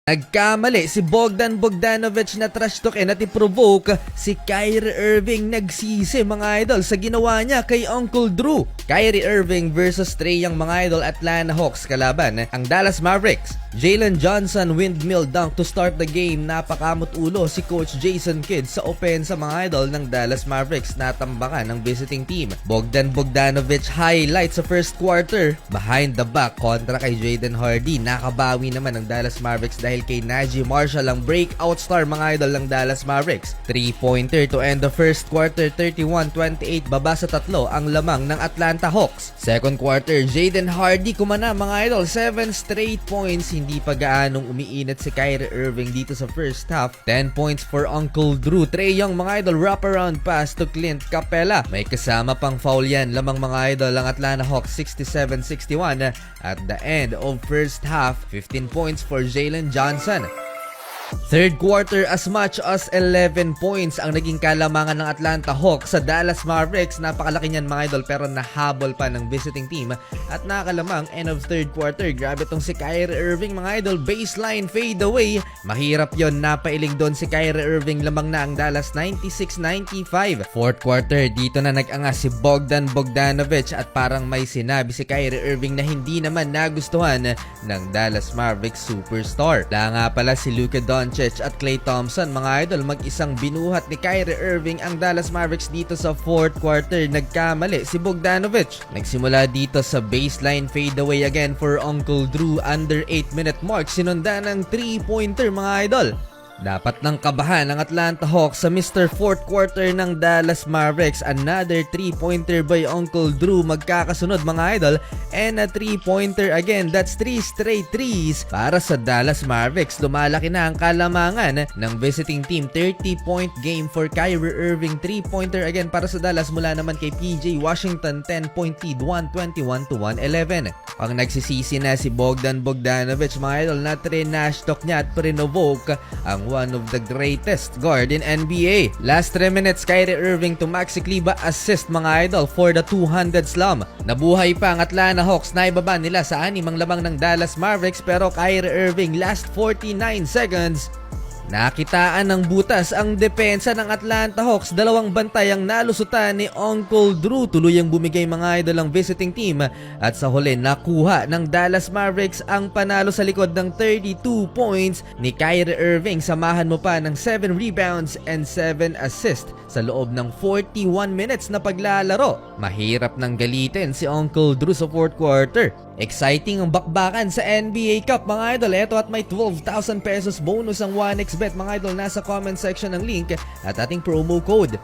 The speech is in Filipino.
Nagkamali si Bogdan Bogdanovic na trash talkin at i-provoke si Kyrie Irving. Nagsisi mga idol sa ginawa niya kay Uncle Drew. Kyrie Irving versus Trae Young mga idol, Atlanta Hawks kalaban ang Dallas Mavericks. Jalen Johnson windmill dunk to start the game. Napakamot ulo si Coach Jason Kidd sa opensa mga idol ng Dallas Mavericks. Natambakan ng visiting team. Bogdan Bogdanovic highlight sa first quarter. Behind the back kontra kay Jaden Hardy. Nakabawi naman ng Dallas Mavericks dahil kay Najee Marshall ang breakout star mga idol ng Dallas Mavericks. 3-pointer to end the first quarter, 31-28 baba sa tatlo ang lamang ng Atlanta Hawks. Second quarter, Jaden Hardy kumana mga idol, 7 straight points. Hindi pa gaanong umiinit si Kyrie Irving dito sa first half. 10 points for Uncle Drew. Trae Young mga idol, wraparound pass to Clint Capella. May kasama pang foul yan lamang mga idol ang Atlanta Hawks, 67-61 at the end of first half. 15 points for Jalen Johnson. Third quarter, as much as 11 points ang naging kalamangan ng Atlanta Hawks sa Dallas Mavericks. Napakalaki niyan mga idol pero nahabol pa ng visiting team at nakalamang end of third quarter. Grabe tong si Kyrie Irving mga idol, baseline fade away. Mahirap yon, napailing doon si Kyrie Irving, lamang na ang Dallas 96-95. Fourth quarter, dito na nag-angas si Bogdan Bogdanovic at parang may sinabi si Kyrie Irving na hindi naman nagustuhan ng Dallas Mavericks superstar. Wala nga pala si Luka Doncic at Klay Thompson mga idol, mag-isang binuhat ni Kyrie Irving ang Dallas Mavericks dito sa fourth quarter. Nagkamali si Bogdanovic. Nagsimula dito sa baseline fadeaway again for Uncle Drew. Under 8-minute mark, sinundan ng 3-pointer mga idol. Dapat nang kabahan ang Atlanta Hawks sa Mr. Fourth Quarter ng Dallas Mavericks. Another 3-pointer by Uncle Drew, magkakasunod mga idol, and a 3-pointer again. That's 3 straight threes para sa Dallas Mavericks. Lumalaki na ang kalamangan ng visiting team. 30-point game for Kyrie Irving. 3-pointer again para sa Dallas mula naman kay PJ Washington. 10-point lead, 121-111. Ang nagsisisi na si Bogdan Bogdanovic mga idol, na trinash talk niya at prinovoke ang one of the greatest guard in NBA. Last 3 minutes, Kyrie Irving to Maxi Kleber assist mga idol for the 200 slam. Nabuhay pa ang Atlanta Hawks, naibaba nila sa 6 ang lamang ng Dallas Mavericks, pero Kyrie Irving last 49 seconds. Nakitaan ng butas ang depensa ng Atlanta Hawks. 2 bantay ang nalusutan ni Uncle Drew. Tuluyang bumigay mga idol ang visiting team at sa huli nakuha ng Dallas Mavericks ang panalo sa likod ng 32 points ni Kyrie Irving. Samahan mo pa ng 7 rebounds and 7 assists sa loob ng 41 minutes na paglalaro. Mahirap nang galitin si Uncle Drew sa fourth quarter. Exciting ang bakbakan sa NBA Cup mga idol. Eto at may 12,000 pesos bonus ang 1xBet mga idol. Nasa comment section ng link at ating promo code.